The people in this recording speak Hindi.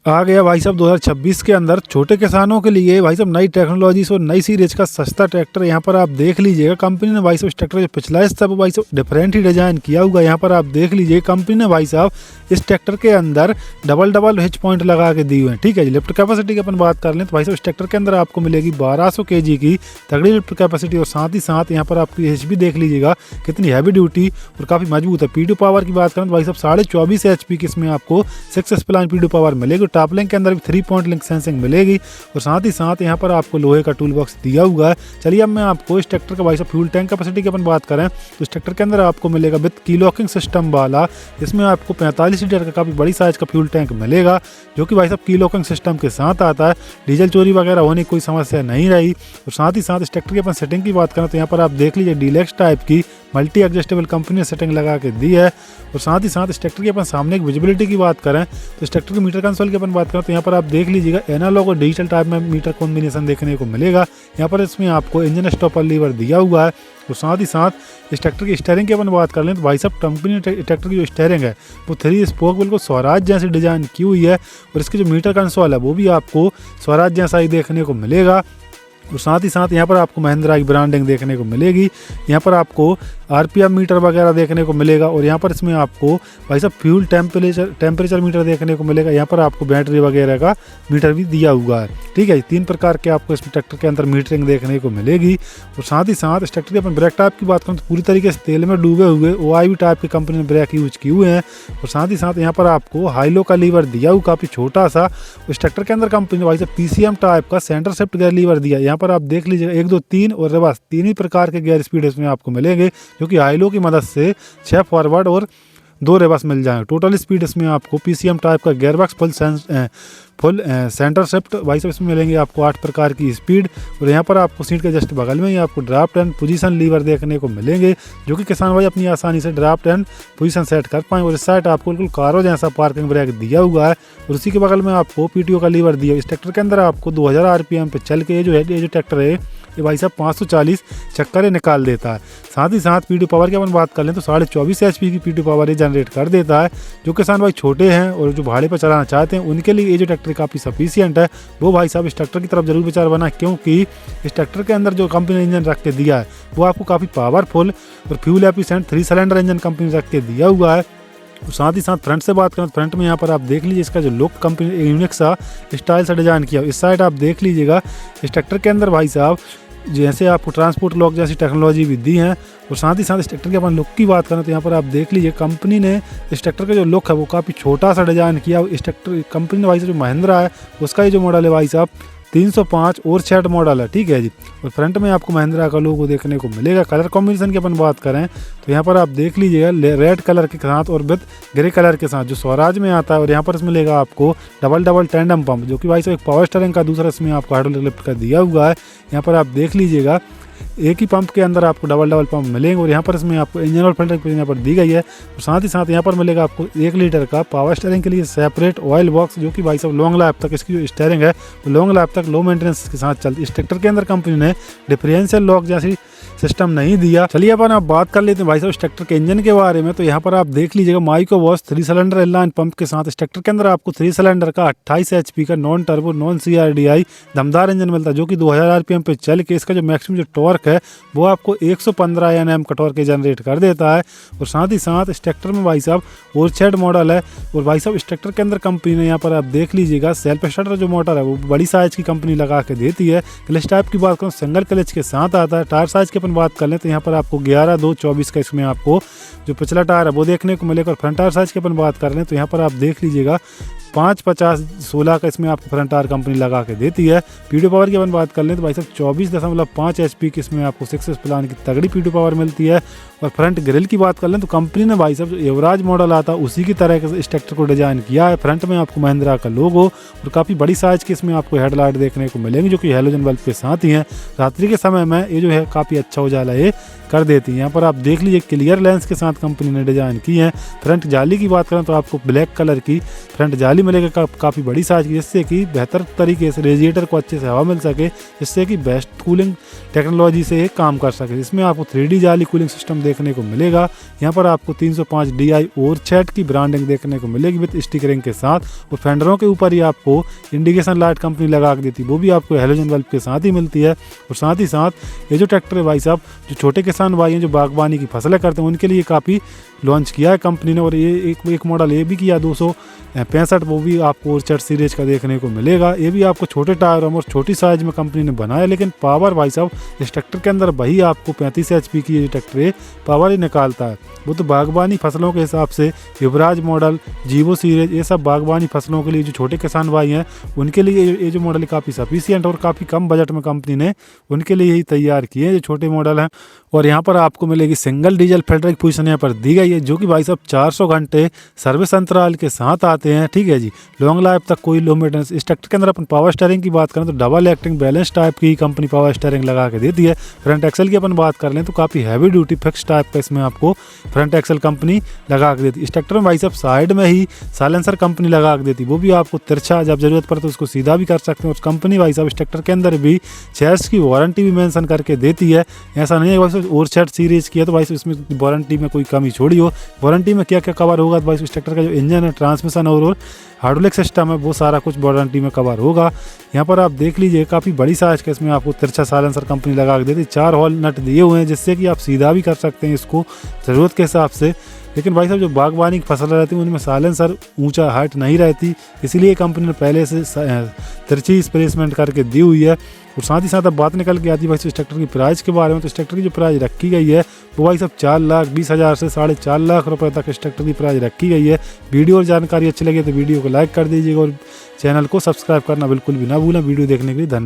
आ गया भाई साहब 2026 के अंदर छोटे किसानों के लिए भाई साहब नई टेक्नोलॉजी और नई सीरीज का सस्ता ट्रैक्टर। यहाँ पर आप देख लीजिएगा कंपनी ने भाई साहब इस ट्रैक्टर जो पिछला हिस्सा भाई साहब डिफरेंट ही डिजाइन किया हुआ। यहाँ पर आप देख लीजिए कंपनी ने भाई साहब इस ट्रैक्टर के अंदर डबल हिच पॉइंट लगा के दी हुए हैं। ठीक है जी। लिफ्ट कैपेसिटी की अपन बात कर लें तो भाई साहब इस ट्रैक्टर के अंदर आपको मिलेगी 1200 kg की तगड़ी लिफ्ट कैपेसिटी और साथ ही साथ यहाँ पर आपकी हिच भी देख लीजिएगा कितनी हैवी ड्यूटी और काफ़ी मजबूत है। पीडू पावर की बात करें तो भाई साहब 24.5 HP की इसमें आपको 6 स्प्लाइन पीडू पावर मिलेगी। टॉप लिंक के अंदर भी 3 पॉइंट लिंक सेंसिंग मिलेगी और साथ ही साथ यहाँ पर आपको लोहे का टूल बॉक्स दिया हुआ है। चलिए अब मैं आपको इस ट्रैक्टर का भाई साहब फ्यूल टैंक कैपेसिटी की अपन बात करें तो इस ट्रैक्टर के अंदर आपको मिलेगा विद की लॉकिंग सिस्टम वाला, इसमें आपको 45 लीटर का काफ़ी बड़ी साइज का फ्यूल टैंक मिलेगा जो कि भाई साहब की लॉकिंग सिस्टम के साथ आता है। डीजल चोरी वगैरह होने की कोई समस्या नहीं रही। और साथ ही साथ इस ट्रैक्टर की अपन सेटिंग की बात करें तो यहाँ पर आप देख लीजिए डीलक्स टाइप की मल्टी एडजस्टेबल कंपनी ने सेटिंग लगा के दी है। और साथ ही साथ इस ट्रैक्टर की अपन सामने एक विजिबिलिटी की बात करें तो इस ट्रैक्टर की मीटर कंसोल की अपन बात करें तो यहाँ पर आप देख लीजिएगा एनालॉग और डिजिटल टाइप में मीटर कॉम्बिनेशन देखने को मिलेगा। यहाँ पर इसमें आपको इंजन स्टॉपर लीवर दिया हुआ है। और साथ ही साथ इस ट्रैक्टर की स्टीयरिंग की अपन बात कर लें तो भाई साहब कंपनी ने ट्रैक्टर की जो स्टीयरिंग है वो 3 स्पोक बिल्कुल स्वराज जैसी डिजाइन की हुई है और इसकी जो मीटर कंसोल है वो भी आपको स्वराज जैसा ही देखने को मिलेगा। और साथ ही साथ यहाँ पर आपको महिंद्रा की ब्रांडिंग देखने को मिलेगी। यहाँ पर आपको RPM मीटर वगैरह देखने को मिलेगा और यहाँ पर इसमें आपको भाई साहब फ्यूल टेम्परेचर मीटर देखने को मिलेगा। यहाँ पर आपको बैटरी वगैरह का मीटर भी दिया हुआ है। ठीक है, 3 प्रकार के आपको इस ट्रैक्टर के अंदर मीटरिंग देखने को मिलेगी। और साथ ही साथ इस ट्रैक्टर के अपन ब्रेक टाइप की बात करें तो पूरी तरीके से तेल में डूबे हुए OIV टाइप की कंपनी ने ब्रेक यूज किए हुए हैं। और साथ ही साथ यहाँ पर आपको हाईलो का लीवर दिया हुआ काफ़ी छोटा सा। इस ट्रैक्टर के अंदर कंपनी ने भाई साहब PCM टाइप का सेंटर शिफ्ट गियर लीवर दिया। यहाँ पर आप देख लीजिएगा 1 2 3 और रिवर्स 3 ही प्रकार के गियर स्पीड इसमें आपको मिलेंगे जो कि हाईलो की मदद से 6 फॉरवर्ड और 2 रिवर्स मिल जाएंगे। टोटल स्पीड इसमें आपको PCM टाइप का gear box full centre shift भाई साहब इसमें मिलेंगे आपको 8 प्रकार की स्पीड। और यहाँ पर आपको सीट के जस्ट बगल में ही आपको ड्राफ्ट एंड पोजीशन लीवर देखने को मिलेंगे जो कि किसान भाई अपनी आसानी से ड्राफ्ट एंड पोजीशन सेट कर पाएँ। और इस साइड आपको बिल्कुल कारों जैसा पार्किंग ब्रेक दिया हुआ है और उसी के बगल में आपको PTO का लीवर दिया। इस ट्रैक्टर के अंदर आपको 2000 RPM पे चल के ये जो ट्रैक्टर है ये भाई साहब 540 चक्कर निकाल देता है। साथ ही साथ पीडू पावर की अपन बात कर लें तो 24.5 HP की पीडू पावर ये जनरेट कर देता है। जो किसान भाई छोटे हैं और जो भाड़े पर चलाना चाहते हैं उनके लिए ये जो ट्रैक्टर काफ़ी सफिशियंट है। वो भाई साहब इस ट्रैक्टर की तरफ जरूर विचार बना क्योंकि इस ट्रैक्टर के अंदर जो कंपनी ने इंजन रख के दिया है वो आपको काफ़ी पावरफुल और fuel efficient 3 cylinder engine company रख के दिया हुआ है। और साथ ही साथ फ्रंट से बात करें तो फ्रंट में यहाँ पर आप देख लीजिए इसका जो लुक कंपनी यूनिक सा स्टाइल से डिजाइन किया। इस साइड आप देख लीजिएगा इस ट्रैक्टर के अंदर भाई साहब जैसे आपको ट्रांसपोर्ट लॉक जैसी टेक्नोलॉजी भी दी है। और साथ ही साथ इस ट्रैक्टर के अपन लुक की बात करें तो यहाँ पर आप देख लीजिए कंपनी ने इस ट्रैक्टर का जो लुक है वो काफ़ी छोटा सा डिजाइन किया। इस ट्रैक्टर कंपनी ने भाई साहब जो महिंद्रा है उसका ये जो मॉडल है भाई साहब 305 और 6 मॉडल है। ठीक है जी। और फ्रंट में आपको महिंद्रा का लोगो देखने को मिलेगा। कलर कॉम्बिनेशन की अपन बात करें तो यहाँ पर आप देख लीजिएगा रेड कलर के साथ और विद ग्रे कलर के साथ जो स्वराज में आता है। और यहाँ पर इसमें मिलेगा आपको डबल टेंडम पंप जो कि भाई साहब एक पावर स्टीयरिंग का दूसरा इसमें आपको हाइड्रोलिक लिफ्ट का दिया हुआ है। यहाँ पर आप देख लीजिएगा एक ही पंप के अंदर आपको डबल पंप मिलेंगे। और यहाँ पर इसमें आपको इंजन ऑयल फिल्टर यहाँ पर दी गई है। और साथ ही साथ यहाँ पर मिलेगा आपको 1 लीटर का पावर स्टीयरिंग के लिए सेपरेट ऑयल बॉक्स जो कि भाई साहब लॉन्ग लाइफ तक इसकी जो स्टीयरिंग है वो लॉन्ग लाइफ तक लो मेंटेनेंस के साथ चलती है। इस ट्रैक्टर के अंदर कंपनी ने डिफरेंशियल लॉक जैसी सिस्टम नहीं दिया। चलिए अपन आप बात कर लेते हैं भाई साहब इस ट्रैक्टर के इंजन के बारे में। तो यहाँ पर आप देख लीजिएगा MICO Bosch 3 cylinder inline pump के साथ इस ट्रैक्टर के अंदर आपको 3 सिलेंडर का 28 HP का नॉन टर्बो नॉन CRDI दमदार इंजन मिलता है जो कि 2000 RPM पे चल के इसका जो मैक्सिमम जो टॉर्क है वो आपको 115 Nm का टॉर्क जनरेट कर देता है। और साथ ही साथ इस ट्रैक्टर में भाई साहब ओरछेड मॉडल है। और भाई साहब इस ट्रैक्टर के अंदर कंपनी ने यहाँ पर आप देख लीजिएगा सेल्फ स्टार्टर जो मोटर है वो बड़ी साइज की कंपनी लगा के देती है। क्लच टाइप की बात करूँ सिंगल क्लच के साथ आता है। टायर साइज की अपन बात कर लें तो यहाँ पर आपको 11/2/24 का इसमें आपको जो पिछला टायर है वो देखने को मिलेगा। और फ्रंट टायर साइज की अपन बात कर लें तो यहाँ पर आप देख लीजिएगा 5/50/16 का इसमें आपको फ्रंट टायर कंपनी लगा के देती है। पीडू पावर की अपन बात कर लें तो भाई साहब 24.5 HP की इसमें आपको 6 स्प्लाइन की तगड़ी पीडू पावर मिलती है। और फ्रंट ग्रिल की बात कर लें तो कंपनी ने भाई साहब जो एवराज मॉडल आता है उसी की तरह इस ट्रैक्टर को डिजाइन किया है। फ्रंट में आपको महिंद्रा का लोगो और काफ़ी बड़ी साइज की इसमें आपको हेडलाइट देखने को मिलेंगी जो कि हैलोजन बल्ब के साथ ही हैं। रात्रि के समय में ये जो है काफ़ी अच्छा उजाला ये कर देती है। यहाँ पर आप देख लीजिए क्लियर लेंस के साथ कंपनी ने डिज़ाइन की है। फ्रंट जाली की बात करें तो आपको ब्लैक कलर की फ्रंट जाली मिलेगी काफ़ी बड़ी साइज की, जिससे कि बेहतर तरीके से रेडिएटर को अच्छे से हवा मिल सके, जिससे कि बेस्ट कूलिंग टेक्नोलॉजी से ये काम कर सके। इसमें आपको 3D जाली कूलिंग सिस्टम देखने को मिलेगा। यहाँ पर आपको 305 DI ओवरचैट की ब्रांडिंग देखने को मिलेगी विद स्टिकरिंग के साथ। और फेंडरों के ऊपर ही आपको इंडिकेशन लाइट कंपनी लगा के देती है, वो भी आपको हेलोजन बल्ब के साथ ही मिलती है। और साथ ही साथ ये जो ट्रैक्टर है भाई साहब, जो छोटे किसान भाई हैं जो बागवानी की फसलें करते हैं, उनके लिए काफ़ी लॉन्च किया है कंपनी ने। और ये एक मॉडल ये भी किया 265, वो भी आपको ओवरचैट सीरीज का देखने को मिलेगा। ये भी आपको छोटे टायरों में और छोटी साइज में कंपनी ने बनाया, लेकिन पावर भाई साहब इस ट्रैक्टर के अंदर वही आपको 35 HP की ये ट्रैक्टर है पावर ही निकालता है। वो तो बागवानी फसलों के हिसाब से युवराज मॉडल, जीवो सीरीज, ये सब बागवानी फसलों के लिए जो छोटे किसान भाई हैं उनके लिए ये जो मॉडल काफ़ी सफिशिएंट और काफ़ी कम बजट में कंपनी ने उनके लिए ही तैयार किए हैं जो छोटे मॉडल हैं। और यहाँ पर आपको मिलेगी सिंगल डीजल फिल्टर की पोजीशन यहाँ पर दी गई है, जो कि भाई साहब 400 घंटे सर्विस अंतराल के साथ आते हैं। ठीक है जी, लॉन्ग लाइफ तक कोई लो मेंटेनेंस। इस ट्रैक्टर के अंदर अपन पावर स्टीयरिंग की बात करें तो डबल एक्टिंग बैलेंस टाइप की कंपनी पावर स्टीयरिंग लगा के देती है। फ्रंट एक्सल की अपन बात कर लें तो काफ़ी हैवी ड्यूटी फिक्स टाइप का इसमें आपको फ्रंट एक्सल कंपनी लगा के देती है। इस ट्रैक्टर में भाई साहब साइड में ही साइलेंसर कंपनी लगा के देती है, वो भी आपको तिरछा जब जरूरत पड़े तो उसको सीधा भी कर सकते हैं। और कंपनी भाई साहब इस ट्रैक्टर के अंदर भी 6 वर्ष की वारंटी भी मेंशन करके देती है। ऐसा नहीं है भाई साहब ओवरचैट सीरीज की है तो भाई इसमें वारंटी में कोई कमी छोड़ी हो। वारंटी में क्या क्या कवर होगा तो भाई इस ट्रैक्टर का जो इंजन है, ट्रांसमिशन और हाइड्रोलिक सिस्टम है, वो सारा कुछ वारंटी में कवर होगा। यहाँ पर आप देख लीजिए काफ़ी बड़ी साइज का इसमें आपको तिरछा साइलेंसर कंपनी लगा के देती है। 4 होल नट दिए हुए हैं, जिससे कि आप सीधा भी कर सकते हैं इसको ज़रूरत के हिसाब से। लेकिन भाई साहब जो बागवानी की फसल रहती है उनमें साइलेंसर ऊंचा हाइट नहीं रहती, इसीलिए कंपनी ने पहले से तिरछी प्लेसमेंट करके दी हुई है। और साथ ही साथ अब बात निकल के आती है भाई इस ट्रैक्टर की प्राइस के बारे में। तो इस ट्रैक्टर की जो प्राइस रखी गई है वो भाई साहब 4,20,000 से 4.5 लाख रुपए तक इस ट्रैक्टर की प्राइस रखी गई है। वीडियो और जानकारी अच्छी लगी तो वीडियो को लाइक कर दीजिएगा और चैनल को सब्सक्राइब करना बिल्कुल भी ना भूलें। वीडियो देखने के लिए धन्यवाद।